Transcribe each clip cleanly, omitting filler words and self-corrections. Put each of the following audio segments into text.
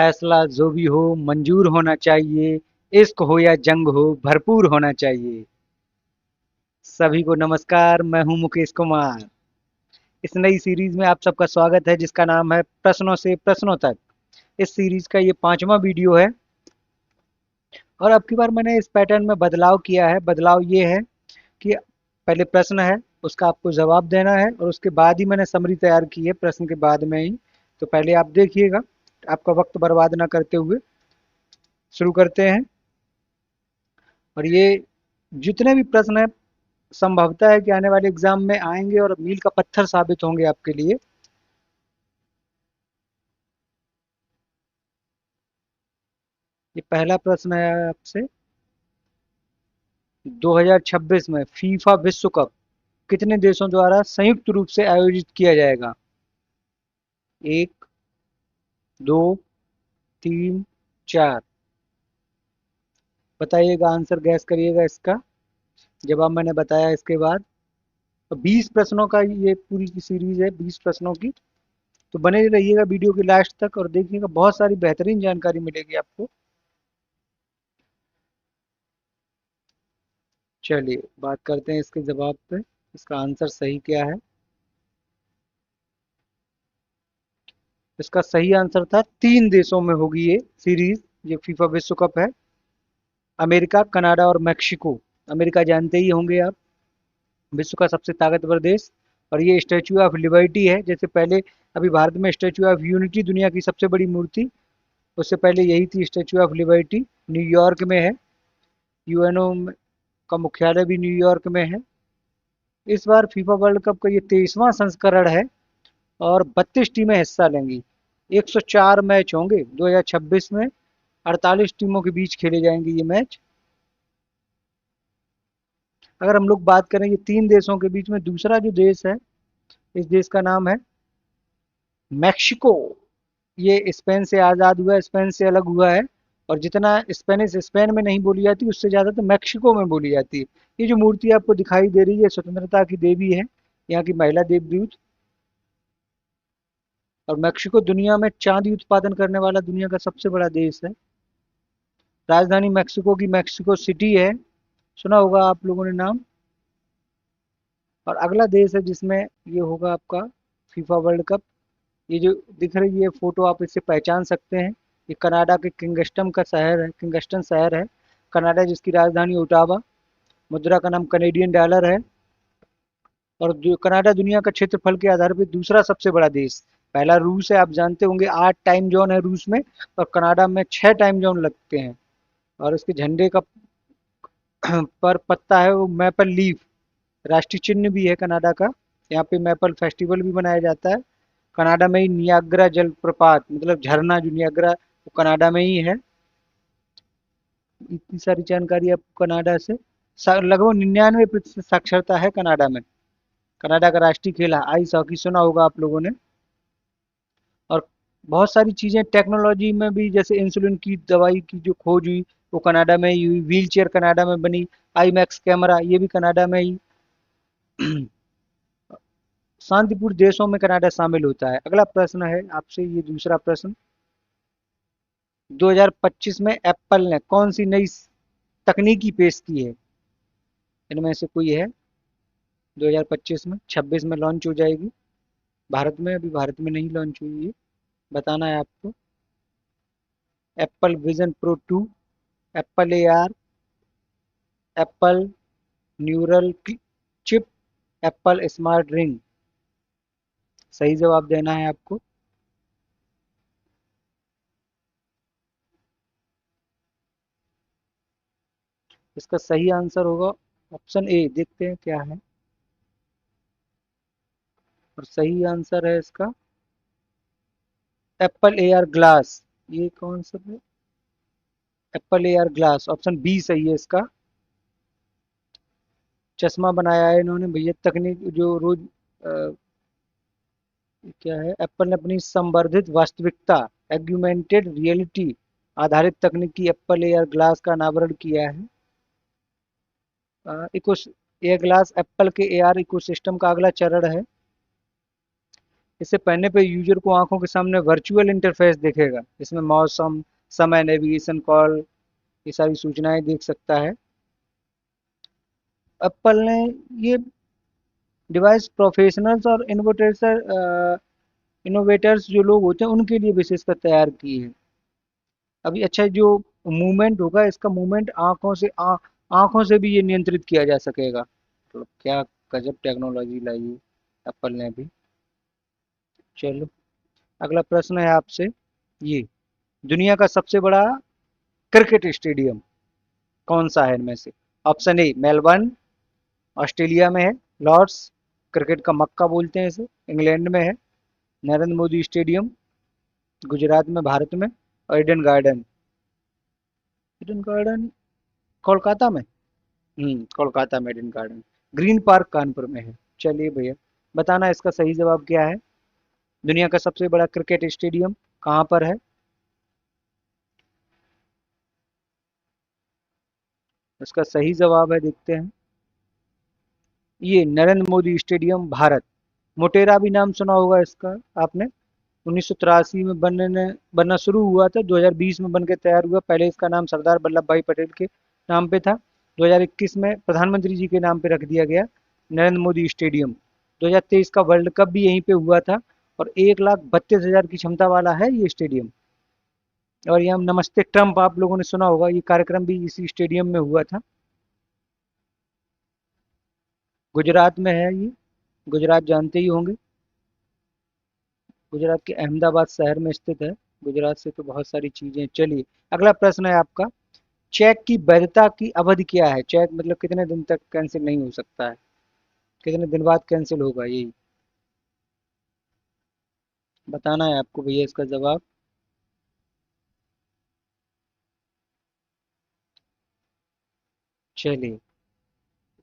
फैसला जो भी हो मंजूर होना चाहिए, इश्क हो या जंग हो भरपूर होना चाहिए। सभी को नमस्कार, मैं हूं मुकेश कुमार। इस नई सीरीज में आप सबका स्वागत है जिसका नाम है प्रश्नों से प्रश्नों तक। इस सीरीज का ये 5वां वीडियो है और अब की बार मैंने इस पैटर्न में बदलाव किया है। बदलाव ये है कि पहले प्रश्न है, उसका आपको जवाब देना है और उसके बाद ही मैंने समरी तैयार की है प्रश्न के बाद में ही। तो पहले आप देखिएगा, आपका वक्त बर्बाद ना करते हुए शुरू करते हैं। और ये जितने भी प्रश्न हैं संभवतः है कि आने वाले एग्जाम में आएंगे और मील का पत्थर साबित होंगे आपके लिए। ये पहला प्रश्न है आपसे, 2026 में फीफा विश्व कप कितने देशों द्वारा संयुक्त रूप से आयोजित किया जाएगा? एक, दो, तीन, चार। बताइएगा, आंसर गैस करिएगा इसका। जवाब मैंने बताया इसके बाद। तो 20 प्रश्नों का ये पूरी की सीरीज है, 20 प्रश्नों की। तो बने रहिएगा वीडियो के लास्ट तक और देखिएगा, बहुत सारी बेहतरीन जानकारी मिलेगी आपको। चलिए बात करते हैं इसके जवाब पे, इसका आंसर सही क्या है। इसका सही आंसर था 3 देशों में होगी ये सीरीज। ये फीफा विश्व कप है, अमेरिका, कनाडा और मैक्सिको। अमेरिका जानते ही होंगे आप, विश्व का सबसे ताकतवर देश। और ये स्टैचू ऑफ लिबर्टी है। जैसे पहले अभी भारत में स्टैचू ऑफ यूनिटी दुनिया की सबसे बड़ी मूर्ति, उससे पहले यही थी स्टैचू ऑफ लिबर्टी। न्यूयॉर्क में है, यूएनओ का मुख्यालय भी न्यूयॉर्क में है। इस बार फीफा वर्ल्ड कप का ये 23वां संस्करण है और 32 टीमें हिस्सा लेंगी। 104 मैच होंगे 2026 में। 48 टीमों के बीच खेले जाएंगे ये मैच। अगर हम लोग बात करें ये 3 देशों के बीच में, दूसरा जो देश है, इस देश का नाम है मैक्सिको। ये स्पेन से आज़ाद हुआ है, स्पेन से अलग हुआ है। और जितना स्पेनिश स्पेन में नहीं बोली जाती, उससे ज़्यादा तो मैक्सिको में बोली जाती है। ये जो मूर्ति आपको दिखाई दे रही है, स्वतंत्रता की देवी है, यहाँ की महिला देवदूत। और मैक्सिको दुनिया में चांदी उत्पादन करने वाला दुनिया का सबसे बड़ा देश है। राजधानी मैक्सिको की मैक्सिको सिटी है, सुना होगा आप लोगों ने नाम। और अगला देश है जिसमें ये होगा आपका फीफा वर्ल्ड कप। ये जो दिख रही है फोटो, आप इससे पहचान सकते हैं। ये कनाडा के किंगस्टन का शहर है, किंगस्टन शहर है कनाडा, जिसकी राजधानी ओटावा। मुद्रा का नाम कनेडियन डॉलर है। और जो कनाडा दुनिया का क्षेत्रफल के आधार पर दूसरा सबसे बड़ा देश। पहला रूस है, आप जानते होंगे, 8 टाइम जोन है रूस में। और कनाडा में 6 टाइम जोन लगते हैं। और इसके झंडे का पर पत्ता है वो मैपल लीफ, राष्ट्रीय चिन्ह भी है कनाडा का। यहाँ पे मैपल फेस्टिवल भी मनाया जाता है। कनाडा में ही नियाग्रा जलप्रपात, मतलब झरना जो नियाग्रा, वो कनाडा में ही है। इतनी सारी जानकारी आपको कनाडा से। लगभग 99% साक्षरता है कनाडा में। कनाडा का राष्ट्रीय खेल है आइस हॉकी, सुना होगा आप लोगों ने। और बहुत सारी चीजें टेक्नोलॉजी में भी, जैसे इंसुलिन की दवाई की जो खोज हुई, वो कनाडा में ही हुई। व्हील चेयर कनाडा में बनी। आई मैक्स कैमरा, ये भी कनाडा में ही। शांतिपूर्ण देशों में कनाडा शामिल होता है। अगला प्रश्न है आपसे, ये दूसरा प्रश्न, 2025 में एप्पल ने कौन सी नई तकनीकी पेश की है? इनमें से कोई है? 2025 में, 26 में लॉन्च हो जाएगी भारत में, अभी भारत में नहीं लॉन्च हुई है। बताना है आपको। Apple vision pro 2, Apple AR, Apple neural chip, Apple smart ring. सही जवाब देना है आपको। इसका सही आंसर होगा ऑप्शन ए। देखते हैं क्या है। और सही आंसर है इसका एप्पल एआर ग्लास। ये कौन सा है? Apple AR glass, option B सही है इसका। चश्मा बनाया है इन्होंने भैया, तकनीक जो रोज क्या है, एप्पल ने अपनी संवर्धित वास्तविकता, एग्यूमेंटेड रियलिटी आधारित तकनीकी एप्पल एयर ग्लास का अनावरण किया है। इको एयर ग्लास एप्पल के एआर इकोसिस्टम का अगला चरण है। इसे पहनने पे यूजर को आंखों के सामने वर्चुअल इंटरफेस दिखेगा। इसमें मौसम, समय, नेविगेशन, कॉल, ये सारी सूचनाएं देख सकता है। एप्पल ने ये डिवाइस प्रोफेशनल्स और इनोवेटर्स जो लोग होते हैं उनके लिए विशेषकर तैयार की है। अभी अच्छा, जो मूवमेंट होगा, इसका मूवमेंट आंखों से भी ये नियंत्रित किया जा सकेगा। तो क्या गजब टेक्नोलॉजी लाई है एप्पल ने भी। चलो, अगला प्रश्न है आपसे ये, दुनिया का सबसे बड़ा क्रिकेट स्टेडियम कौन सा है इनमें से? ऑप्शन ए मेलबर्न, ऑस्ट्रेलिया में है। लॉर्ड्स, क्रिकेट का मक्का बोलते हैं इसे, इंग्लैंड में है। नरेंद्र मोदी स्टेडियम, गुजरात में, भारत में। और Eden garden, Eden garden Kolkata में। कोलकाता में Eden garden. Green park Kanpur में है। चलिए भैया, बताना इसका सही जवाब क्या है। दुनिया का सबसे बड़ा क्रिकेट स्टेडियम कहाँ पर है? इसका सही जवाब है, देखते हैं, ये नरेंद्र मोदी स्टेडियम, भारत। मोटेरा भी नाम सुना होगा इसका आपने। 1983 में बनना शुरू हुआ था, 2020 में बनकर तैयार हुआ। पहले इसका नाम सरदार वल्लभ भाई पटेल के नाम पे था। 2021 में प्रधानमंत्री जी के नाम पे रख दिया गया, नरेंद्र मोदी स्टेडियम। 2023 का वर्ल्ड कप भी यहीं पे हुआ था। और 1,32,000 की क्षमता वाला है ये स्टेडियम। और यहाँ नमस्ते ट्रम्प आप लोगों ने सुना होगा, ये कार्यक्रम भी इसी स्टेडियम में हुआ था। गुजरात में है ये, गुजरात जानते ही होंगे। गुजरात के अहमदाबाद शहर में स्थित है। गुजरात से तो बहुत सारी चीजें। चलिए, अगला प्रश्न है आपका, चेक की वैधता की अवधि क्या है? चेक मतलब कितने दिन तक कैंसिल नहीं हो सकता है, कितने दिन बाद कैंसिल होगा, यही बताना है आपको भैया इसका जवाब। चलिए,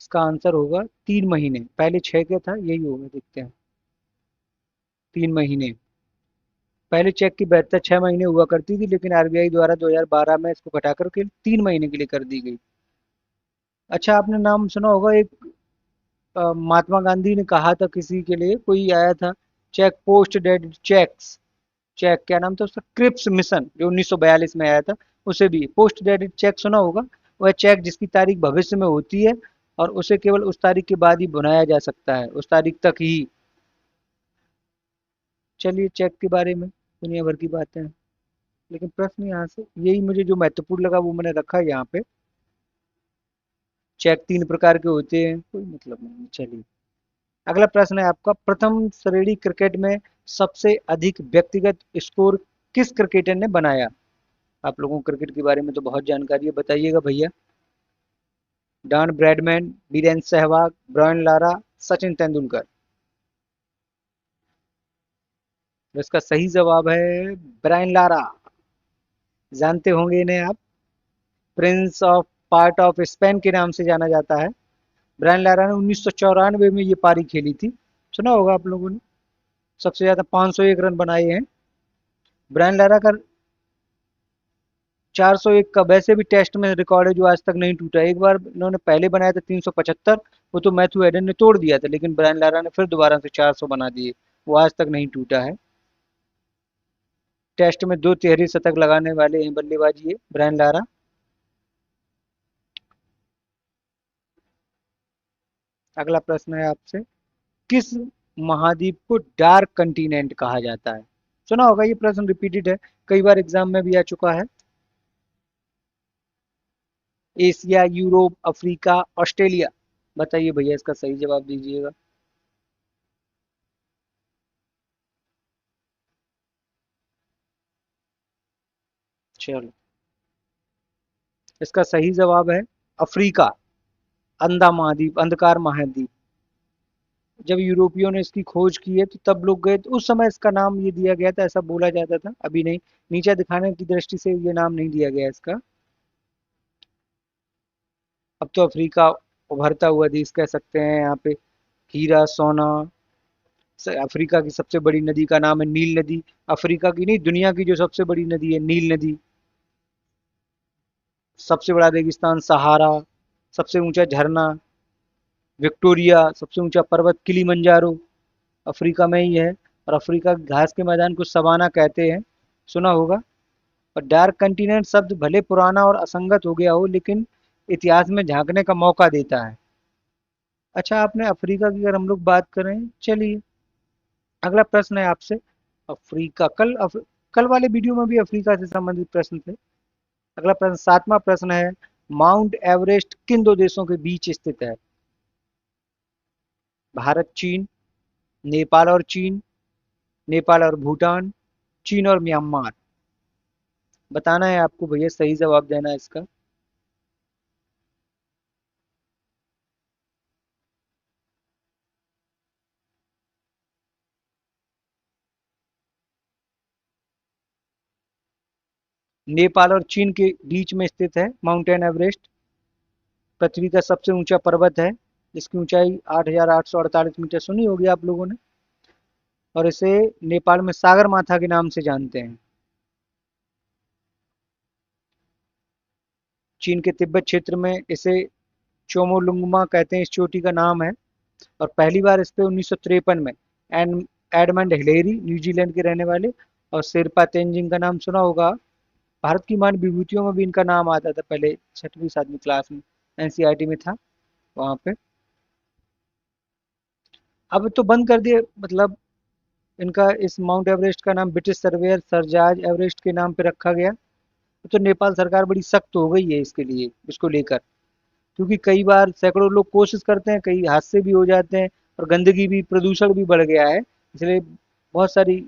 इसका आंसर होगा 3 महीने। पहले 6 का था, यही होगा, देखते हैं। 3 महीने। पहले चेक की वैधता 6 महीने हुआ करती थी, लेकिन आरबीआई द्वारा 2012 में इसको घटाकर के 3 महीने के लिए कर दी गई। अच्छा, आपने नाम सुना होगा एक, महात्मा गांधी ने कहा था किसी के लिए, कोई आया था, check post dead checks. Check क्या नाम था उसका? क्रिप्स मिशन, जो 1942 में आया था। उसे भी पोस्ट डेटेड चेक सुना होगा। वह चेक जिसकी तारीख भविष्य में होती है और उसे केवल उस तारीख के बाद ही बनाया जा सकता है, उस तारीख तक ही। चलिए, चेक के बारे में दुनिया भर की बातें हैं, लेकिन प्रश्न यहाँ से यही मुझे जो महत्वपूर्ण लगा वो मैंने रखा है यहाँ पे। चेक 3 प्रकार के होते हैं, कोई मतलब नहीं। चलिए, अगला प्रश्न है आपका, प्रथम श्रेणी क्रिकेट में सबसे अधिक व्यक्तिगत स्कोर किस क्रिकेटर ने बनाया? आप लोगों को क्रिकेट के बारे में तो बहुत जानकारी है, बताइएगा भैया। Don Bradman, Virender Sehwag, Brian Lara, Sachin Tendulkar. तो इसका सही जवाब है ब्रायन लारा। जानते होंगे इन्हें आप, Prince of part of Spain के नाम से जाना जाता है। ब्रायन लारा ने 1994 में ये पारी खेली थी, सुना होगा आप लोगों ने। सबसे ज्यादा 501 रन बनाए हैं ब्रायन लारा का। 401 का वैसे भी टेस्ट में रिकॉर्ड है जो आज तक नहीं टूटा। एक बार इन्होंने पहले बनाया था 375, वो तो मैथ्यू एडन ने तोड़ दिया था, लेकिन ब्रायन लारा ने फिर दोबारा से 400 बना दिए। वो आज तक नहीं टूटा है। टेस्ट में 2 तिहरी शतक लगाने वाले हैं बल्लेबाजी, ये ब्रायन लारा। अगला प्रश्न है आपसे, किस महाद्वीप को डार्क कंटिनेंट कहा जाता है? सुना होगा, ये प्रश्न रिपीटेड है, कई बार एग्जाम में भी आ चुका है। Asia, Europe, Africa, Australia. बताइए भैया, इसका सही जवाब दीजिएगा। चलो, इसका सही जवाब है अफ्रीका, अंधा महाद्वीप, अंधकार महाद्वीप। जब यूरोपियों ने इसकी खोज की है तो तब लोग गए, तो उस समय इसका नाम ये दिया गया था, ऐसा बोला जाता था, अभी नहीं। नीचे दिखाने की दृष्टि से ये नाम नहीं दिया गया इसका। अब तो अफ्रीका उभरता हुआ देश कह सकते हैं। यहाँ पे हीरा सोना। अफ्रीका की सबसे बड़ी नदी का नाम है नील नदी। अफ्रीका की नहीं, दुनिया की जो सबसे बड़ी नदी है नील नदी। सबसे बड़ा रेगिस्तान सहारा। सबसे ऊंचा झरना विक्टोरिया। सबसे ऊंचा पर्वत किलीमंजारो, अफ्रीका में ही है। और अफ्रीका के घास के मैदान को सवाना कहते हैं, सुना होगा। और डार्क कंटिनेंट शब्द भले पुराना और असंगत हो गया हो, लेकिन इतिहास में झांकने का मौका देता है। अच्छा, आपने अफ्रीका की अगर हम लोग बात करें, चलिए अगला प्रश्न है आपसे। अफ्रीका कल वाले वीडियो में भी अफ्रीका से संबंधित प्रश्न थे। अगला प्रश्न, सातवां प्रश्न है, माउंट एवरेस्ट किन दो देशों के बीच स्थित है? भारत चीन, नेपाल और चीन, नेपाल और भूटान, चीन और म्यांमार। बताना है आपको भैया, सही जवाब देना है इसका। नेपाल और चीन के बीच में स्थित है माउंटेन एवरेस्ट। पृथ्वी का सबसे ऊंचा पर्वत है। इसकी ऊंचाई 8,848 मीटर सुनी होगी आप लोगों ने। और इसे नेपाल में सागर माथा के नाम से जानते हैं। चीन के तिब्बत क्षेत्र में इसे चोमोलुंगमा कहते हैं, इस चोटी का नाम है। और पहली बार इस पे 1953 में एडमंड हिलेरी, न्यूजीलैंड के रहने वाले, और शेरपा तेंजिंग का नाम सुना होगा। भारत की मान विभूतियों में भी इनका नाम आता था पहले, छठवीं सातवीं क्लास में एनसीईआरटी में था वहाँ पे। अब तो बंद कर दिए, मतलब इनका इस माउंट एवरेस्ट का नाम British surveyor sir George Everest के नाम पे रखा गया। तो नेपाल सरकार बड़ी सख्त हो गई है इसके लिए, इसको लेकर। क्योंकि कई बार सैकड़ों लोग कोशिश करते हैं, कई हादसे भी हो जाते हैं, और गंदगी भी, प्रदूषण भी बढ़ गया है, इसलिए बहुत सारी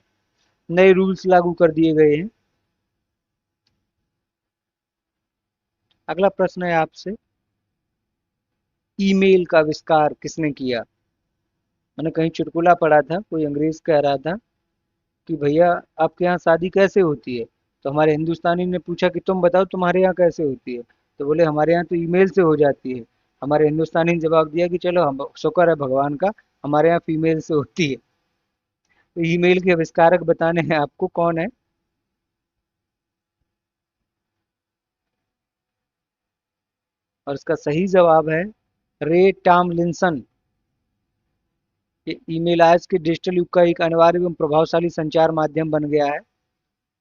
नए रूल्स लागू कर दिए गए हैं। अगला प्रश्न है आपसे, ईमेल का आविष्कार किसने किया? मैंने कहीं चुटकुला पढ़ा था, कोई अंग्रेज कह रहा था कि भैया आपके यहाँ शादी कैसे होती है? तो हमारे हिंदुस्तानी ने पूछा कि तुम बताओ तुम्हारे यहाँ कैसे होती है? तो बोले हमारे यहाँ तो ईमेल से हो जाती है। हमारे हिंदुस्तानी ने जवाब दिया कि चलो, हम शुक्र है भगवान का, हमारे यहाँ फीमेल से होती है। तो ईमेल के आविष्कारक बताने हैं आपको कौन है? और इसका सही जवाब है रे टॉमलिंसन। ये ईमेल आज के डिजिटल युग का एक अनिवार्य एवं प्रभावशाली संचार माध्यम बन गया है।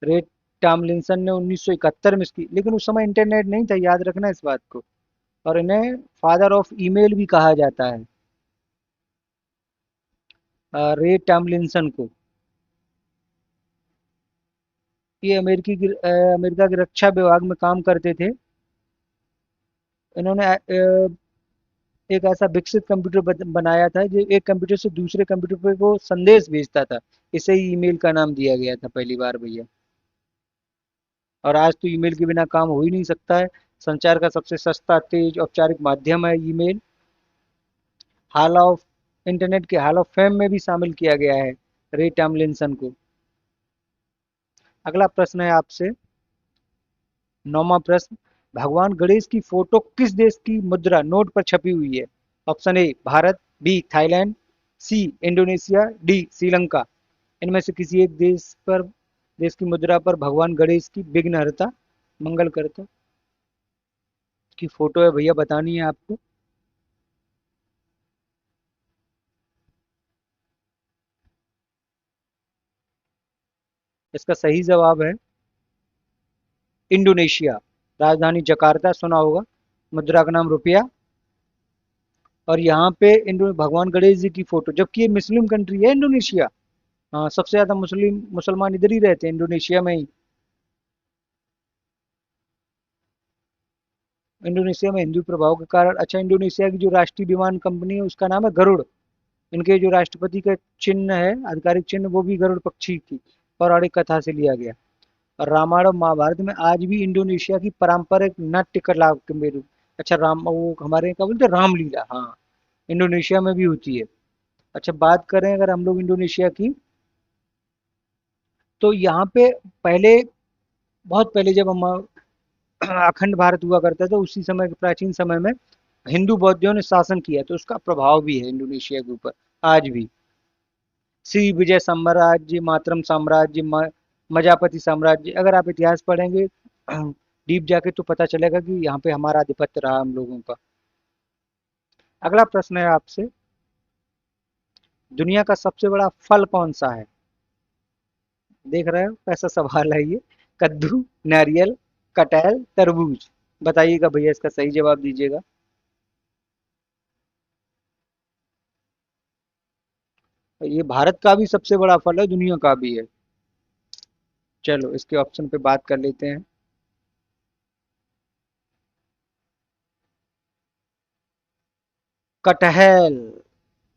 रे टॉमलिंसन ने 1971 में इसकी, लेकिन उस समय इंटरनेट नहीं था, याद रखना इस बात को। और इन्हें फादर ऑफ ईमेल भी कहा जाता है, रे टॉमलिंसन को। ये अमेरिका के रक्षा विभाग में काम करते थे। इन्होंने एक ऐसा विकसित कंप्यूटर बनाया था जो एक कंप्यूटर से दूसरे कंप्यूटर पे को संदेश भेजता था। इसे ही ईमेल का नाम दिया गया था पहली बार भैया। और आज तो ईमेल के बिना काम हो ही नहीं सकता है। संचार का सबसे सस्ता, तेज, औपचारिक माध्यम है ईमेल। हॉल ऑफ इंटरनेट के हॉल ऑफ फेम में भी शामिल किया गया है रे टॉमलिंसन को। अगला प्रश्न है आपसे, नौवां प्रश्न, भगवान गणेश की फोटो किस देश की मुद्रा नोट पर छपी हुई है? Option A Bharat, B Thailand, C Indonesia, D Sri Lanka. इनमें से किसी एक देश की मुद्रा पर भगवान गणेश की विघ्नहर्ता, मंगलकर्ता की फोटो है भैया, बतानी है आपको। इसका सही जवाब है इंडोनेशिया, राजधानी जकार्ता, सुना होगा। मुद्रा का नाम रुपया। और यहाँ पे भगवान गणेश जी की फोटो, जबकि ये मुस्लिम कंट्री है इंडोनेशिया। हाँ, सबसे ज्यादा मुसलमान इधर ही रहते हैं, इंडोनेशिया में ही। इंडोनेशिया में हिंदू प्रभाव के कारण। अच्छा, इंडोनेशिया की जो राष्ट्रीय विमान कंपनी है उसका नाम है गरुड़। इनके जो राष्ट्रपति का चिन्ह है, आधिकारिक चिन्ह, वो भी गरुड़ पक्षी की पौराणिक कथा से लिया गया। और रामायण और महाभारत में आज भी इंडोनेशिया की पारंपरिक नाट्य कला के मेरू। अच्छा, राम, वो हमारे क्या बोलते हैं, रामलीला, हाँ, इंडोनेशिया में भी होती है। अच्छा, बात करें अगर हम लोग इंडोनेशिया की, तो यहाँ पे पहले, बहुत पहले जब हम अखंड भारत हुआ करता था, उसी समय, प्राचीन समय में हिंदू बौद्धों ने शासन किया, तो उसका प्रभाव भी है इंडोनेशिया के ऊपर आज भी। श्री विजय साम्राज्य, मातरम साम्राज्य, मजापति साम्राज्य, अगर आप इतिहास पढ़ेंगे डीप जाके, तो पता चलेगा कि यहाँ पे हमारा आधिपत्य रहा हम लोगों का। अगला प्रश्न है आपसे, दुनिया का सबसे बड़ा फल कौन सा है? देख रहे हो कैसा सवाल है ये। कद्दू, नारियल, कटहल, तरबूज। बताइएगा भैया, इसका सही जवाब दीजिएगा। ये भारत का भी सबसे बड़ा फल है, दुनिया का भी है। चलो इसके ऑप्शन पे बात कर लेते हैं। कटहल।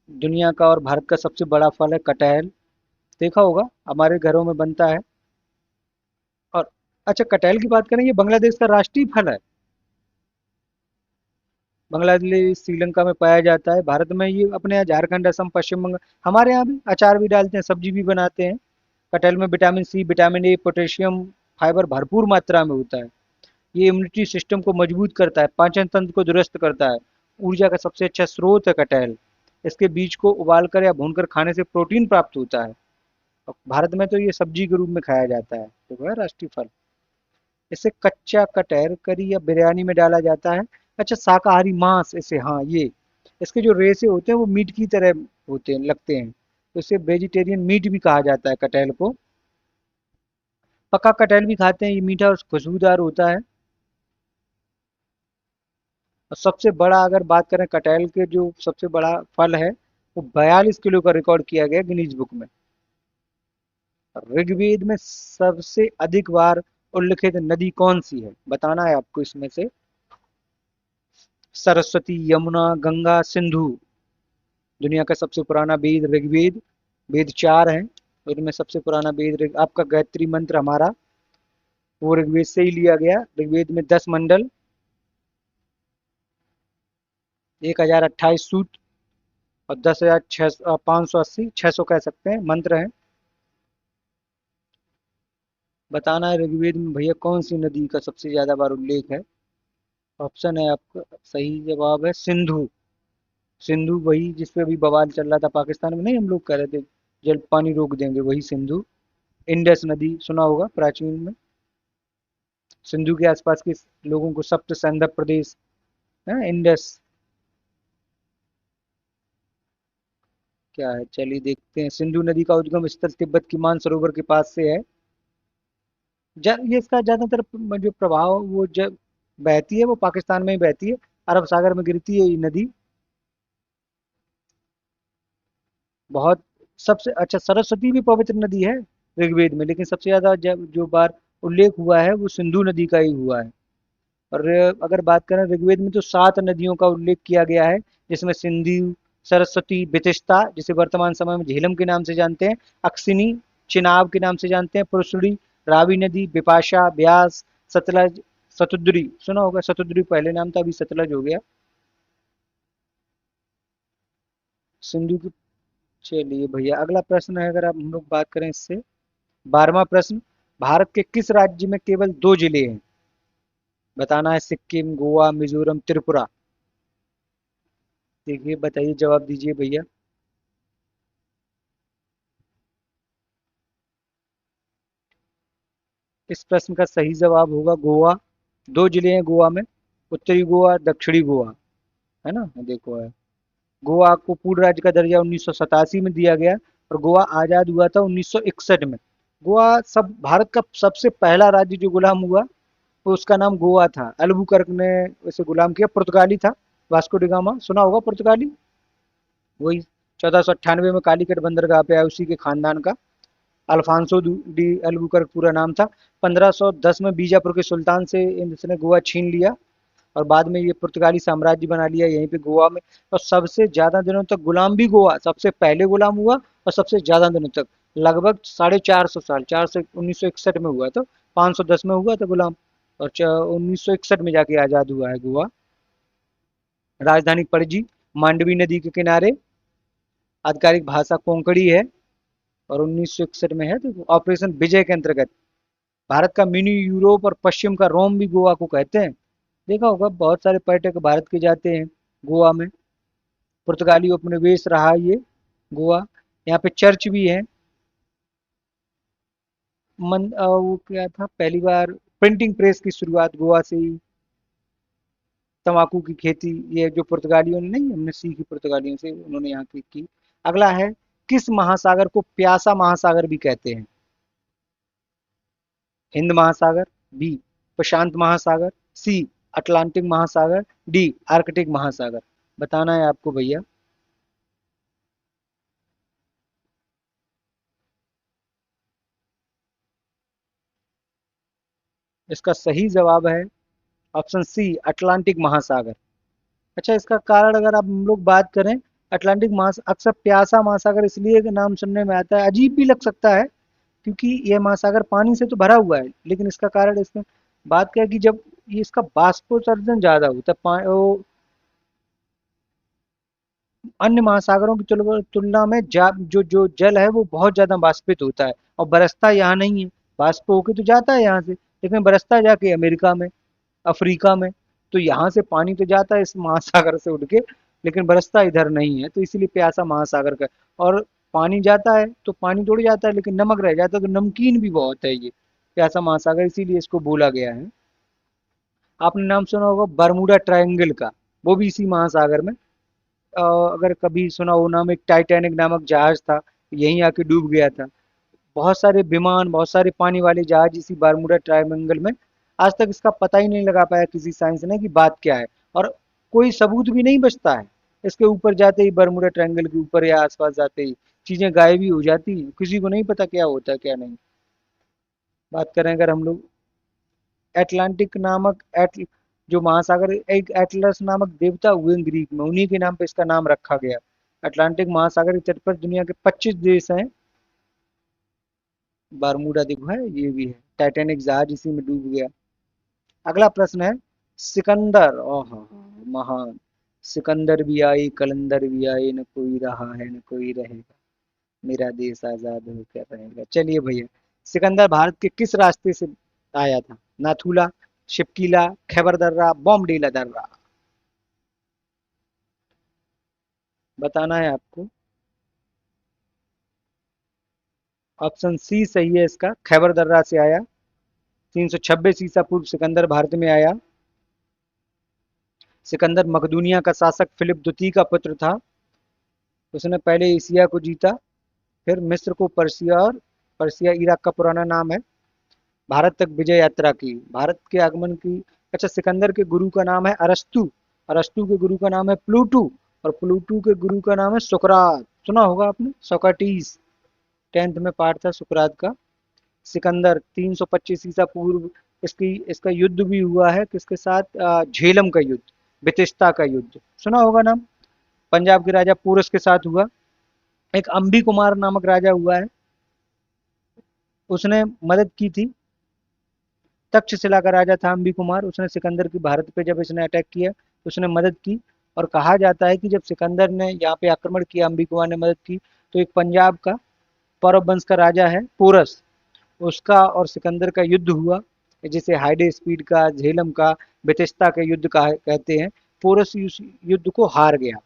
दुनिया का और भारत का सबसे बड़ा फल है कटहल। देखा होगा, हमारे घरों में बनता है। और अच्छा, कटहल की बात करें, ये बांग्लादेश का राष्ट्रीय फल है। बांग्लादेश, श्रीलंका में पाया जाता है। भारत में ये अपने यहाँ झारखंड, असम, पश्चिम बंगाल, हमारे यहाँ भी अचार भी डालते हैं, सब्जी भी बनाते हैं। कटहल में vitamin C, vitamin A, potassium, fibre भरपूर मात्रा में होता है। ये इम्यूनिटी सिस्टम को मजबूत करता है, पाचन तंत्र को दुरुस्त करता है। ऊर्जा का सबसे अच्छा स्रोत है कटहल। इसके बीज को उबालकर या भूनकर खाने से प्रोटीन प्राप्त होता है। और भारत में तो ये सब्जी के रूप में खाया जाता है, तो है राष्ट्रीय फल। इसे कच्चा कटहल करी या बिरयानी में डाला जाता है। अच्छा, शाकाहारी मांस इसे, हाँ ये, इसके जो रेशे होते हैं वो मीट की तरह होते हैं, लगते हैं, तो इसे वेजिटेरियन मीट भी कहा जाता है कटहल को। पका कटहल भी खाते हैं, ये मीठा और खुशबूदार होता है। और सबसे बड़ा अगर बात करें कटहल के, जो सबसे बड़ा फल है, वो 42 किलो का रिकॉर्ड किया गया गिनीज बुक में। ऋग्वेद में सबसे अधिक बार उल्लिखित नदी कौन सी है, बताना है आपको इसमें से। सरस्वती, यमुना, गंगा, सिंधु। दुनिया का सबसे पुराना वेद ऋग्वेद। वेद चार हैं, उनमें सबसे पुराना वेद आपका गायत्री मंत्र हमारा, वो ऋग्वेद से ही लिया गया। ऋग्वेद में 10 मंडल, 1028 सूक्त, और 10,580, 600 कह सकते हैं, मंत्र हैं। बताना है ऋग्वेद में भैया कौन सी नदी का सबसे ज्यादा बार उल्लेख है। ऑप्शन है आपका, सही जवाब है सिंधु। सिंधु, वही जिस पे अभी बवाल चल रहा था पाकिस्तान में, नहीं हम लोग कह रहे थे जल पानी रोक देंगे, वही सिंधु। इंडस नदी सुना होगा, प्राचीन में। सिंधु के आसपास के लोगों को सप्त संधप प्रदेश है, इंडस। क्या है, चलिए देखते हैं। सिंधु नदी का उद्गम स्थल तिब्बत की मानसरोवर के पास से है। ये इसका ज्यादातर जो प्रभाव, वो जब बहती है वो पाकिस्तान में ही बहती है, अरब सागर में गिरती है ये नदी। बहुत, सबसे अच्छा, सरस्वती भी पवित्र नदी है ऋग्वेद में, लेकिन सबसे ज्यादा जब जो बार उल्लेख हुआ है वो सिंधु नदी का ही हुआ है। और अगर बात करें ऋग्वेद में, तो 7 नदियों का उल्लेख किया गया है, जिसमें सिंधु, सरस्वती, बितिस्ता, जिसे वर्तमान समय में झेलम के नाम से जानते हैं, अक्सिनी, चिनाब के नाम से जानते हैं, पुरुषड़ी, रावी नदी, बिपाशा, ब्यास, सतलज, सतुद्री। सुना होगा, सतुद्री पहले नाम था, अभी सतलज हो गया। सिंधु की। चलिए भैया, अगला प्रश्न है, अगर आप हम लोग बात करें इससे, 12वां प्रश्न। भारत के किस राज्य में केवल 2 जिले हैं, बताना है। सिक्किम, गोवा, मिजोरम, त्रिपुरा। देखिए, बताइए, जवाब दीजिए भैया। इस प्रश्न का सही जवाब होगा गोवा। 2 जिले हैं गोवा में, उत्तरी गोवा, दक्षिणी गोवा, है ना, देखो है। गोवा को पूर्ण राज्य का दर्जा 1987 में दिया गया, और गोवा आजाद हुआ था 1961 में। गोवा सब भारत का सबसे पहला राज्य जो गुलाम हुआ, तो उसका नाम गोवा था। अल्बुकर्क ने उसे गुलाम किया, पुर्तगाली था। वास्को डिगामा, सुना होगा पुर्तगाली, वही 1498 में कालीकट बंदरगाह पे आया, उसी के खानदान का। अल्फांसो डी अल्बुकर्क पूरा नाम था। 1510 में बीजापुर के सुल्तान से इसने गोवा छीन लिया, और बाद में ये पुर्तगाली साम्राज्य बना लिया यहीं पे गोवा में। और सबसे ज्यादा दिनों तक गुलाम भी गोवा सबसे पहले गुलाम हुआ, और सबसे ज्यादा दिनों तक, लगभग 450 साल, 1961 में हुआ था, 510 में हुआ था गुलाम, और 1961 में जाके आजाद हुआ है गोवा। राजधानी पणजी, मांडवी नदी के किनारे। आधिकारिक भाषा कोंकणी है, और 1961 में है। तो ऑपरेशन विजय के अंतर्गत भारत का मिनी यूरोप और पश्चिम का रोम भी गोवा को कहते हैं। देखा होगा, बहुत सारे पर्यटक भारत के जाते हैं गोवा में। पुर्तगाली उपनिवेश रहा ये गोवा। यहाँ पे चर्च भी है। वो क्या था, पहली बार प्रिंटिंग प्रेस की शुरुआत गोवा से ही। तंबाकू की खेती, ये जो पुर्तगालियों ने, नहीं हमने सीखी पुर्तगालियों से, उन्होंने यहाँ की। अगला है, किस महासागर को प्यासा महासागर भी कहते हैं, हिंद महासागर, बी प्रशांत महासागर, सी अटलांटिक महासागर, डी आर्कटिक महासागर। बताना है आपको भैया। इसका सही जवाब है ऑप्शन सी अटलांटिक महासागर। अच्छा, इसका कारण अगर आप हम लोग बात करें, अटलांटिक अक्सर प्यासा महासागर इसलिए का नाम सुनने में आता है, अजीब भी लग सकता है क्योंकि यह महासागर पानी से तो भरा हुआ है, लेकिन इसका कारण इसमें बात क्या है कि जब ये इसका बाष्पोत्सर्जन ज्यादा होता है, वो अन्य महासागरों की तुलना में जो जो जल है वो बहुत ज्यादा बाष्पित होता है और बरसता यहाँ नहीं है। बाष्प होके तो जाता है यहाँ से, लेकिन बरसता जाके अमेरिका में, अफ्रीका में। तो यहाँ से पानी तो जाता है इस महासागर से उड़ के, लेकिन बरसता इधर नहीं है, तो इसीलिए प्यासा महासागर का। और पानी जाता है तो पानी तो उड़ जाता है, लेकिन नमक रह जाता है, तो नमकीन भी बहुत है ये प्यासा महासागर, इसीलिए इसको बोला गया है। आपने नाम सुना होगा बरमूडा ट्रायंगल का, वो भी इसी महासागर में। अगर कभी सुना हो नाम, एक टाइटैनिक नामक जहाज था, यहीं आके डूब गया था। बहुत सारे विमान, बहुत सारे पानी वाले जहाज इसी बरमूडा ट्रायंगल में। आज तक इसका पता ही नहीं लगा पाया किसी साइंस ने कि बात क्या है, और कोई सबूत भी नहीं बचता है। इसके ऊपर जाते ही, बरमूडा ट्रायंगल के ऊपर या आसपास जाते ही चीजें गायब ही हो जाती हैं, किसी को नहीं पता क्या होता है क्या नहीं। बात करें अगर हम लोग एटलांटिक नामक जो महासागर, एक एटलस नामक देवता हुए हैं ग्रीक में, उन्हीं के नाम पे इसका नाम रखा गया। अटलांटिक महासागर के तट पर दुनिया के 25 देश हैं। बरमूडा देखो है, ये भी है, टाइटैनिक जहाज इसी में डूब गया। अगला प्रश्न है, सिकंदर, ओह महान, सिकंदर भी आई कलंदर भी आई, न कोई रहा है न कोई रहेगा, मेरा देश आजाद होकर रहेगा। चलिए भैया, सिकंदर भारत के किस रास्ते से आया था? नाथुला, शिपकीला, खैबर दर्रा, बॉमडीला दर्रा। बताना है आपको। ऑप्शन सी सही है इसका, खैबर दर्रा से आया। 326 ईसा पूर्व सिकंदर भारत में आया। सिकंदर मकदूनिया का शासक फिलिप द्वितीय का पुत्र था। उसने पहले एशिया को जीता, फिर मिस्र को, पर्सिया, और पर्सिया इराक का पुराना नाम है, भारत तक विजय यात्रा की, भारत के आगमन की। अच्छा, सिकंदर के गुरु का नाम है अरस्तु, अरस्तु के गुरु का नाम है प्लूटू, और प्लूटू के गुरु का नाम है सुकरात। सुना होगा आपने, सोक्रेटिस, 10th में पाठ था सुकरात का। सिकंदर 325 ईसा पूर्व, इसकी इसका युद्ध भी हुआ है किसके साथ? झेलम का युद्ध, बितिस्ता का युद्ध, सुना होगा नाम। पंजाब के राजा पोरस के साथ हुआ। एक अंबी कुमार नामक राजा हुआ है, उसने मदद की थी। तक्षशिला का राजा था अंबी कुमार, उसने सिकंदर की भारत पे जब इसने अटैक किया तो उसने मदद की। और कहा जाता है कि जब सिकंदर ने यहाँ पे आक्रमण किया, अंबी कुमार ने मदद की, तो एक पंजाब का पौरव वंश का राजा है पोरस, उसका और सिकंदर का युद्ध हुआ, जिसे हाइडे स्पीड का, झेलम का, बेतिस्ता के युद्ध का कहते हैं। पोरस उस युद्ध को हार गया।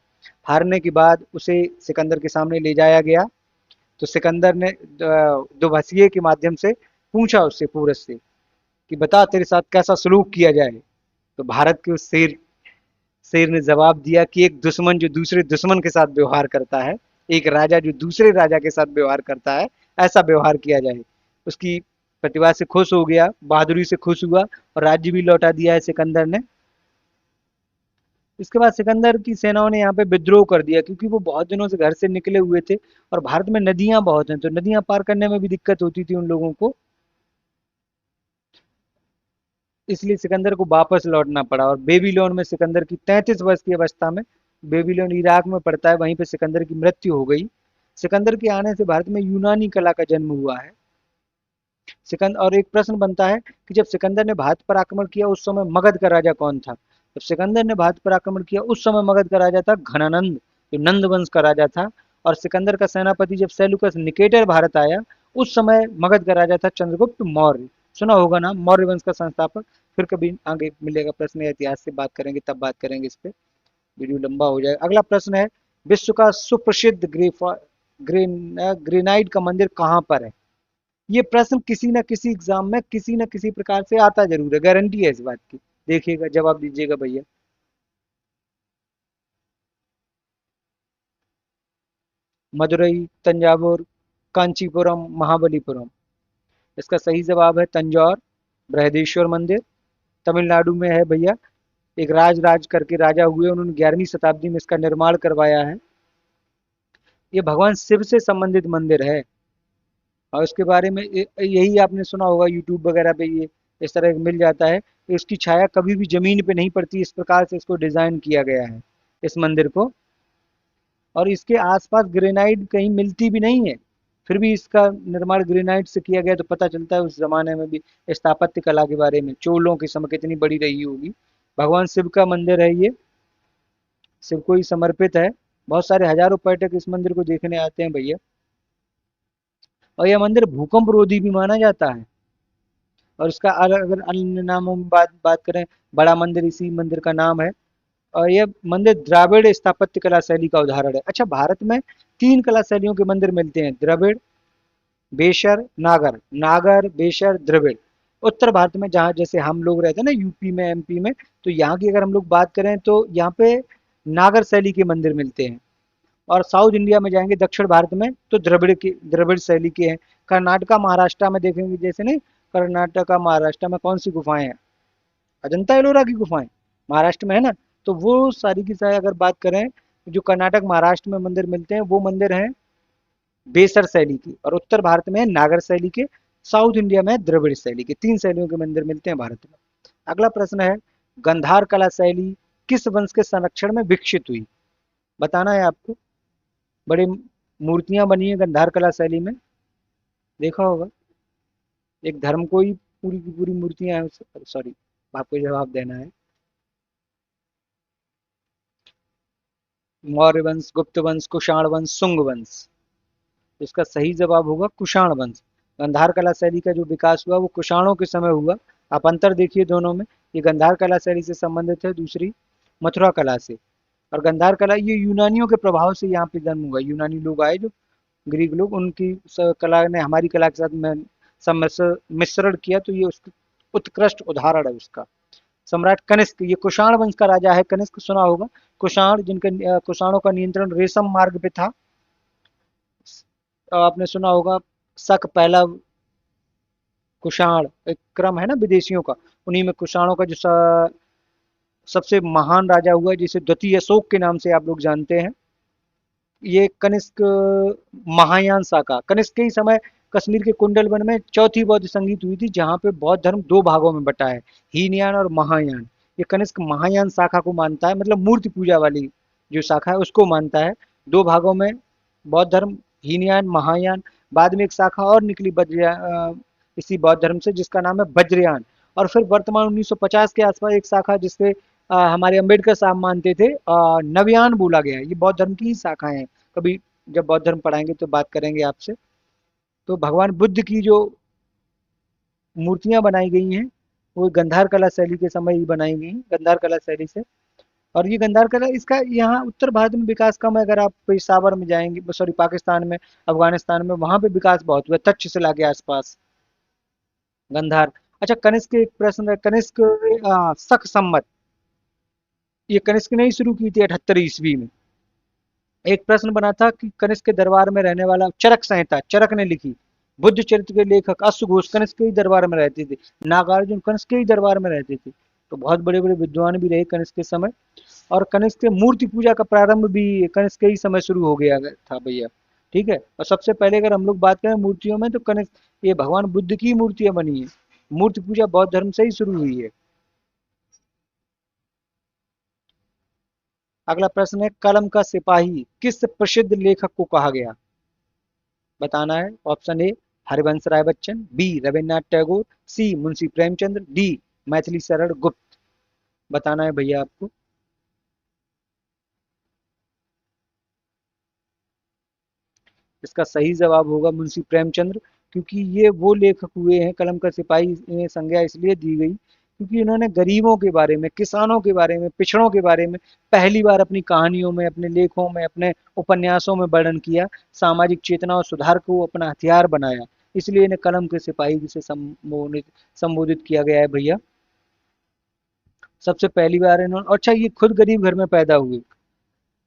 हारने के बाद उसे सिकंदर के सामने ले जाया गया, तो सिकंदर ने दुभसिये के माध्यम से पूछा उससे, पोरस से, कि बता तेरे साथ कैसा सलूक किया जाए। तो भारत के उस शेर शेर ने जवाब दिया कि एक दुश्मन जो दूसरे दुश्मन के साथ व्यवहार करता है, एक राजा जो दूसरे राजा के साथ व्यवहार करता है, ऐसा व्यवहार किया जाए। उसकी प्रतिभा से खुश हो गया, बहादुरी से खुश हुआ, और राज्य भी लौटा दिया है सिकंदर ने। इसके बाद सिकंदर की सेनाओं ने यहाँ पे विद्रोह कर दिया, क्योंकि वो बहुत दिनों से घर से निकले हुए थे, और भारत में नदियां बहुत हैं, तो नदियां पार करने में भी दिक्कत होती थी उन लोगों को, इसलिए सिकंदर को वापस लौटना पड़ा। और बेबीलोन में सिकंदर की 33 वर्ष की अवस्था में, बेबीलोन इराक में पड़ता है, वहीं पे सिकंदर की मृत्यु हो गई। सिकंदर के आने से भारत में यूनानी कला का जन्म हुआ है। सिकंदर, और एक प्रश्न बनता है कि जब सिकंदर ने भारत पर आक्रमण किया उस समय मगध का राजा कौन था? जब सिकंदर ने भारत पर आक्रमण किया उस समय मगध का राजा था घनानंद, जो नंद वंश का राजा था। और सिकंदर का सेनापति जब सेलुकस निकेटर भारत आया, उस समय मगध का राजा था चंद्रगुप्त मौर्य। सुना होगा नाम, मौर्य वंश का संस्थापक। फिर कभी आगे मिलेगा प्रश्न या इतिहास से बात करेंगे, तब बात करेंगे इस पे, वीडियो लंबा हो जाएगा। अगला प्रश्न है, विश्व का सुप्रसिद्ध ग्रेनाइट का मंदिर कहाँ पर है? ये प्रश्न किसी न किसी एग्जाम में किसी न किसी प्रकार से आता जरूर है, गारंटी है इस बात की। देखिएगा, जवाब दीजिएगा भैया। मदुरई, तंजावुर, कांचीपुरम, महाबलीपुरम। इसका सही जवाब है तंजौर बृहदेश्वर मंदिर। तमिलनाडु में है भैया। एक राज करके राजा हुए, उन्होंने 11वीं शताब्दी में इसका निर्माण करवाया है। ये भगवान शिव से संबंधित मंदिर है। और इसके बारे में यही आपने सुना होगा यूट्यूब वगैरह पे, ये इस तरह मिल जाता है। इसकी छाया कभी भी जमीन पे नहीं पड़ती, इस प्रकार से इसको डिजाइन किया गया है इस मंदिर को। और इसके आसपास ग्रेनाइट कहीं मिलती भी नहीं है, फिर भी इसका निर्माण ग्रेनाइट से किया गया, तो पता चलता है उस जमाने में भी स्थापत्य कला के बारे में, चोलों के समय कितनी बड़ी रही होगी। भगवान शिव का मंदिर है ये, शिव को ही समर्पित है। बहुत सारे हजारों पर्यटक इस मंदिर को देखने आते हैं भैया। और यह मंदिर भूकंप रोधी भी माना जाता है। और इसका अगर अन्य नामों में बात करें, बड़ा मंदिर इसी मंदिर का नाम है। और यह मंदिर द्राविड़ स्थापत्य कला शैली का उदाहरण है। अच्छा, भारत में 3 कला शैलियों के मंदिर मिलते हैं, द्रविड़, बेशर, नागर। नागर, बेशर, द्रविड़। उत्तर भारत में जहाँ जैसे हम लोग रहते हैं ना, यूपी में, एमपी में, तो यहाँ की अगर हम लोग बात करें तो यहाँ पे नागर शैली के मंदिर मिलते हैं। और साउथ इंडिया में जाएंगे, दक्षिण भारत में, तो द्रविड़ शैली के हैं। कर्नाटका महाराष्ट्र में देखेंगे, जैसे नहीं, कर्नाटका महाराष्ट्र में कौन सी गुफाएं हैं? अजंता एलोरा की गुफाएं महाराष्ट्र में है ना। तो वो सारी की सारी अगर बात करें, जो कर्नाटक महाराष्ट्र में मंदिर मिलते हैं वो मंदिर हैं बेसर शैली की, और उत्तर भारत में नागर शैली के, साउथ इंडिया में द्रविड़ शैली के। 3 शैलियों के मंदिर मिलते हैं भारत में। अगला प्रश्न है, गंधार कला शैली किस वंश के संरक्षण में विकसित हुई? बताना है आपको। बड़ी मूर्तियां बनी है गंधार कला शैली में, देखा होगा। एक धर्म को ही पूरी की पूरी मूर्तियां हैं, सॉरी, आपको जवाब देना है। मौर्य वंश, गुप्त वंश, कुषाण वंश, शुंग वंश। इसका सही जवाब होगा कुषाण वंश। गंधार कला शैली का जो विकास हुआ वो कुषाणों के समय हुआ। आप अंतर देखिए दोनों में, ये गंधार कला शैली से संबंधित है, दूसरी मथुरा कला से। और गंधार कला ये यूनानियों के प्रभाव से यहाँ पे जन्म हुआ। यूनानी लोग आए जो, ग्रीक लोग, उनकी कला ने हमारी कला के साथ में मिश्रण किया, तो ये उसका उत्कृष्ट उदाहरण है उसका। सम्राट कनिष्क, ये कुषाण वंश का राजा है कनिष्क, सुना होगा। कुषाण, जिनके कुषाणों का नियंत्रण रेशम मार्ग पे था। आपने सुना होगा शक पहला कुषाण, एक क्रम है ना विदेशियों का, उन्हीं में कुषाणों का जो सबसे महान राजा हुआ, जिसे द्वितीय अशोक के नाम से आप लोग जानते हैं। ये कनिष्क महायान शाखा, कनिष्क के ही समय कश्मीर के कुंडल वन में चौथी बौद्ध संगीत हुई थी, जहाँ पे बौद्ध धर्म 2 भागों में बटा है, हीनयान और महायान। ये कनिष्क महायान शाखा को मानता है, मतलब मूर्ति पूजा वाली जो शाखा है उसको मानता है। 2 भागों में बौद्ध धर्म, हीनयान, महायान। बाद में एक शाखा और निकली इसी बौद्ध धर्म से, जिसका नाम है वज्रयान। और फिर वर्तमान 1950 के आसपास एक शाखा, जिससे हमारे अंबेडकर साहब मानते थे, नवयान बोला गया है। ये बौद्ध धर्म की ही शाखाएं हैं। कभी जब बौद्ध धर्म पढ़ाएंगे तो बात करेंगे आपसे। तो भगवान बुद्ध की जो मूर्तियां बनाई गई हैं वो गंधार कला शैली के समय ही बनाई गई, गंधार कला शैली से। और ये गंधार कला, इसका यहाँ उत्तर भारत में विकास कम है। अगर आप पेशावर में जाएंगे, सॉरी, पाकिस्तान में, अफगानिस्तान में, वहां पे विकास बहुत हुआ, तक्षशिला के आसपास गंधार। अच्छा, कनिष्क, एक प्रश्न है, कनिष्क शक संमत, ये कनिष्क ने ही शुरू की थी 78 ईस्वी में। एक प्रश्न बना था कि कनिष्क के दरबार में रहने वाला, चरक संहिता चरक ने लिखी, बुद्ध चरित्र के लेखक अश्वघोष कनिष्क के ही दरबार में रहते थे, नागार्जुन कनिष्क के ही दरबार में रहते थे। तो बहुत बड़े बड़े विद्वान भी रहे कनिष्क के समय। और कनिष्क के मूर्ति पूजा का प्रारंभ भी कनिष्क के ही समय शुरू हो गया था भैया। ठीक है। और सबसे पहले अगर हम लोग बात करें मूर्तियों में, तो कनिष्क, ये भगवान बुद्ध की मूर्तियां बनी है। मूर्ति पूजा बौद्ध धर्म से ही शुरू हुई है। अगला प्रश्न है, कलम का सिपाही किस प्रसिद्ध लेखक को कहा गया? बताना है। Option A Harivansh Rai Bachchan, B Rabindranath Tagore, C Munshi Premchandra, D Maithili Sharan Gupt. बताना है भैया आपको। इसका सही जवाब होगा मुंशी प्रेमचंद्र, क्योंकि ये वो लेखक हुए हैं, कलम का सिपाही इन्हें संज्ञा इसलिए दी गई क्योंकि इन्होंने गरीबों के बारे में, किसानों के बारे में, पिछड़ों के बारे में पहली बार अपनी कहानियों में, अपने लेखों में, अपने उपन्यासों में वर्णन किया। सामाजिक चेतना और सुधार को अपना हथियार बनाया, इसलिए इन्हें कलम के सिपाही से संबोधित किया गया है भैया। सबसे पहली बार इन्होंने, अच्छा, ये खुद गरीब घर में पैदा हुए,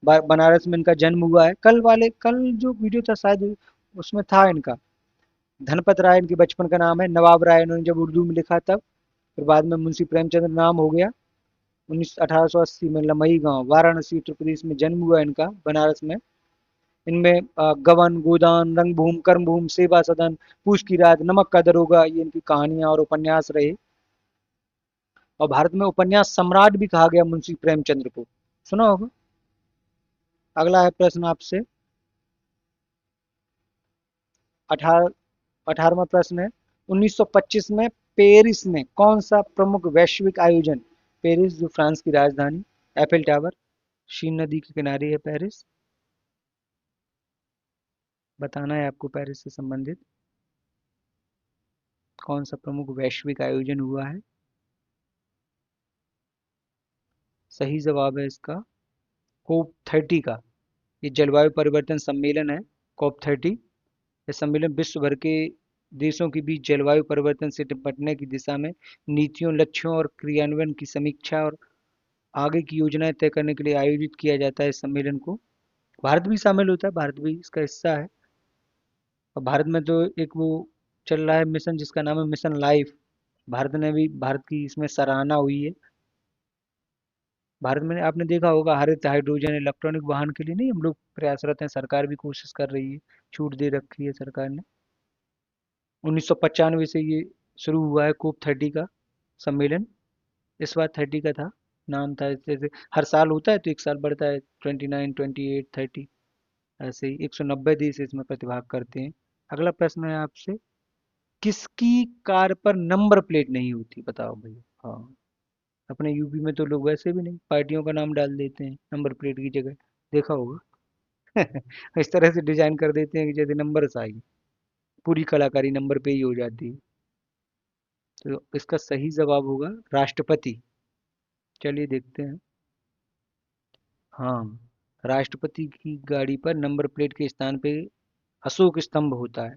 बनारस में इनका जन्म हुआ है। कल जो वीडियो था शायद उसमें था इनका, धनपत राय इनके बचपन का नाम है। नवाब राय इन्होंने जब उर्दू में लिखा तब, फिर बाद में मुंशी प्रेमचंद्र नाम हो गया। 1880 में लमही गांव वाराणसी उत्तर प्रदेश में जन्म हुआ इनका, बनारस में। इनमें गबन, गोदान, रंगभूमि, कर्मभूमि, सेवा सदन, पूछ की रात, नमक का दरोगा, ये इनकी कहानियां और उपन्यास रहे। और भारत में उपन्यास सम्राट भी कहा गया मुंशी प्रेमचंद्र को, सुना होगा। अगला है प्रश्न आपसे, 18 18वां प्रश्न है, 1925 में पेरिस में कौन सा प्रमुख वैश्विक आयोजन, पेरिस जो फ्रांस की राजधानी, एफिल टावर, शीन नदी के किनारे है पेरिस, बताना है आपको पेरिस से संबंधित कौन सा प्रमुख वैश्विक आयोजन हुआ है। सही जवाब है इसका कोप 30 का। ये जलवायु परिवर्तन सम्मेलन है, कोप 30। यह सम्मेलन विश्व भर के देशों के बीच जलवायु परिवर्तन से निपटने की दिशा में नीतियों, लक्ष्यों और क्रियान्वयन की समीक्षा और आगे की योजनाएं तय करने के लिए आयोजित किया जाता है इस सम्मेलन को। भारत भी शामिल होता है, भारत भी इसका हिस्सा है। और भारत में तो एक वो चल रहा है मिशन जिसका नाम है मिशन लाइफ, भारत ने भी, भारत की इसमें सराहना हुई है। भारत में आपने देखा होगा हरित हाइड्रोजन इलेक्ट्रॉनिक वाहन के लिए नहीं हम लोग प्रयासरत हैं, सरकार भी कोशिश कर रही है, छूट दे रखी है सरकार ने। 1995 से ये शुरू हुआ है कोप 30 का सम्मेलन, इस बार 30 का था, नाम था। जैसे हर साल होता है तो एक साल बढ़ता है, 29, 28, 30, ऐसे ही 190 देश इसमें प्रतिभाग करते हैं। अगला प्रश्न है आपसे, किसकी कार पर नंबर प्लेट नहीं होती, बताओ भैया। हाँ, अपने यूपी में तो लोग वैसे भी नहीं पार्टियों का नाम डाल देते हैं नंबर प्लेट की जगह, देखा होगा। इस तरह से डिजाइन कर देते हैं कि जैसे नंबर आ गई, पूरी कलाकारी नंबर पे ही हो जाती है। तो इसका सही जवाब होगा राष्ट्रपति। चलिए देखते हैं। हाँ, राष्ट्रपति की गाड़ी पर नंबर प्लेट के स्थान पे अशोक स्तंभ होता है।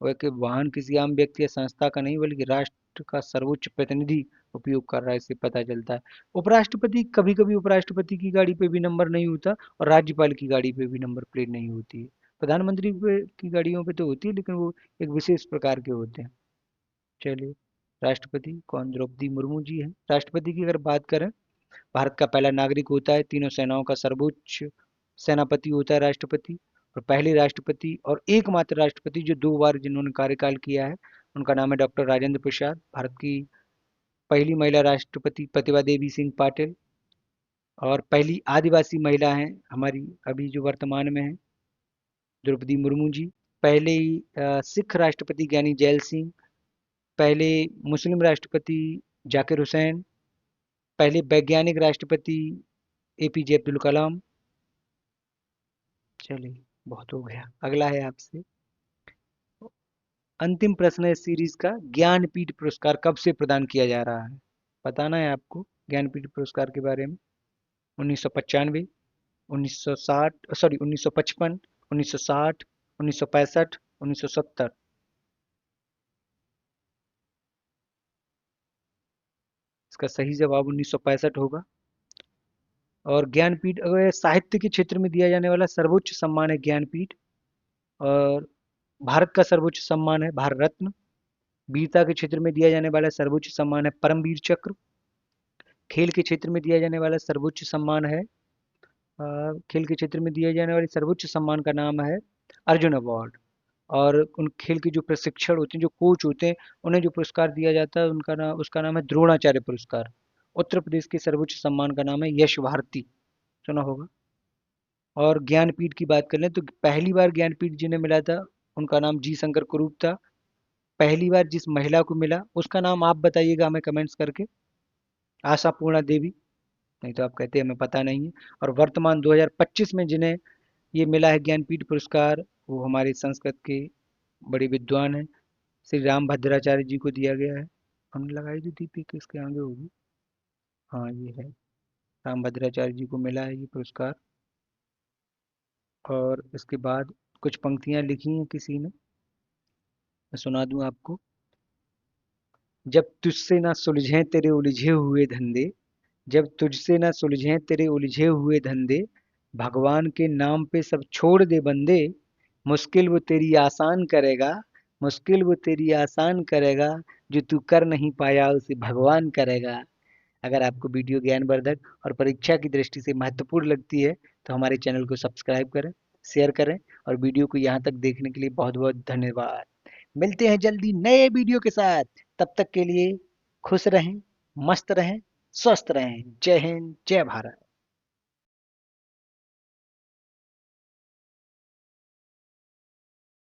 वह कि वाहन किसी आम व्यक्ति या संस्था का नहीं बल्कि राष्ट्र का सर्वोच्च प्रतिनिधि उपयोग कर रहा है, इससे पता चलता है। उपराष्ट्रपति, कभी कभी उपराष्ट्रपति की गाड़ी पे भी नंबर नहीं होता, और राज्यपाल की गाड़ी पे भी नंबर प्लेट नहीं होती है। प्रधानमंत्री की गाड़ियों पे तो होती है, लेकिन वो एक विशेष प्रकार के होते हैं। चलिए, राष्ट्रपति कौन, द्रौपदी मुर्मू जी हैं। राष्ट्रपति की अगर बात करें, भारत का पहला नागरिक होता है, तीनों सेनाओं का सर्वोच्च सेनापति होता है राष्ट्रपति। और पहले राष्ट्रपति और एकमात्र राष्ट्रपति जो 2 बार जिन्होंने कार्यकाल किया है, उनका नाम है डॉक्टर राजेंद्र प्रसाद। भारत की पहली महिला राष्ट्रपति प्रतिभा देवी सिंह पाटिल, और पहली आदिवासी महिला हैं हमारी अभी जो वर्तमान में है, द्रौपदी मुर्मू जी। पहले सिख राष्ट्रपति ज्ञानी जैल सिंह, पहले मुस्लिम राष्ट्रपति जाकिर हुसैन, पहले वैज्ञानिक राष्ट्रपति एपीजे अब्दुल कलाम। चलिए, बहुत हो गया। अगला है आपसे अंतिम प्रश्न है इस सीरीज का, ज्ञानपीठ पुरस्कार कब से प्रदान किया जा रहा है, बताना है आपको ज्ञानपीठ पुरस्कार के बारे में। 1995, 1960, सॉरी 1955, 1960, 1965, 1970। इसका सही जवाब 1965 होगा। और ज्ञानपीठ अगर साहित्य के क्षेत्र में दिया जाने वाला सर्वोच्च सम्मान है ज्ञानपीठ। और भारत का सर्वोच्च सम्मान है भारत रत्न। वीरता के क्षेत्र में दिया जाने वाला सर्वोच्च सम्मान है परमवीर चक्र। खेल के क्षेत्र में दिया जाने वाला सर्वोच्च सम्मान है खेल के क्षेत्र में दिए जाने वाले सर्वोच्च सम्मान का नाम है अर्जुन अवार्ड। और उन खेल के जो प्रशिक्षण होते हैं, जो कोच होते हैं, उन्हें जो पुरस्कार दिया जाता है उनका नाम, उसका नाम है द्रोणाचार्य पुरस्कार। उत्तर प्रदेश के सर्वोच्च सम्मान का नाम है यश भारती, सुना होगा। और ज्ञानपीठ की बात करें तो पहली बार ज्ञानपीठ जिन्हें मिला था उनका नाम जी शंकर कुरूप था। पहली बार जिस महिला को मिला उसका नाम आप बताइएगा हमें कमेंट्स करके, आशा पूर्णा देवी, नहीं तो आप कहते हैं हमें पता नहीं है। और वर्तमान 2025 में जिन्हें ये मिला है ज्ञानपीठ पुरस्कार, वो हमारे संस्कृत के बड़े विद्वान हैं, श्री राम भद्राचार्य जी को दिया गया है। हमने लगाई थी दीपी किसके आगे होगी, हाँ ये है, राम भद्राचार्य जी को मिला है ये पुरस्कार। और इसके बाद कुछ पंक्तियां लिखी हैं किसी ने, मैं सुना दूं आपको। जब तुझसे ना सुलझे तेरे उलझे हुए धंधे, जब तुझसे ना सुलझे तेरे उलझे हुए धंधे, भगवान के नाम पे सब छोड़ दे बंदे, मुश्किल वो तेरी आसान करेगा, मुश्किल वो तेरी आसान करेगा, जो तू कर नहीं पाया उसे भगवान करेगा। अगर आपको वीडियो ज्ञानवर्धक और परीक्षा की दृष्टि से महत्वपूर्ण लगती है तो हमारे चैनल को सब्सक्राइब करें, शेयर करें और वीडियो को यहाँ तक देखने के लिए बहुत बहुत धन्यवाद। मिलते हैं जल्दी नए वीडियो के साथ। तब तक के लिए खुश रहें, मस्त रहें, स्वस्थ रहें। जय हिंद, जय भारत।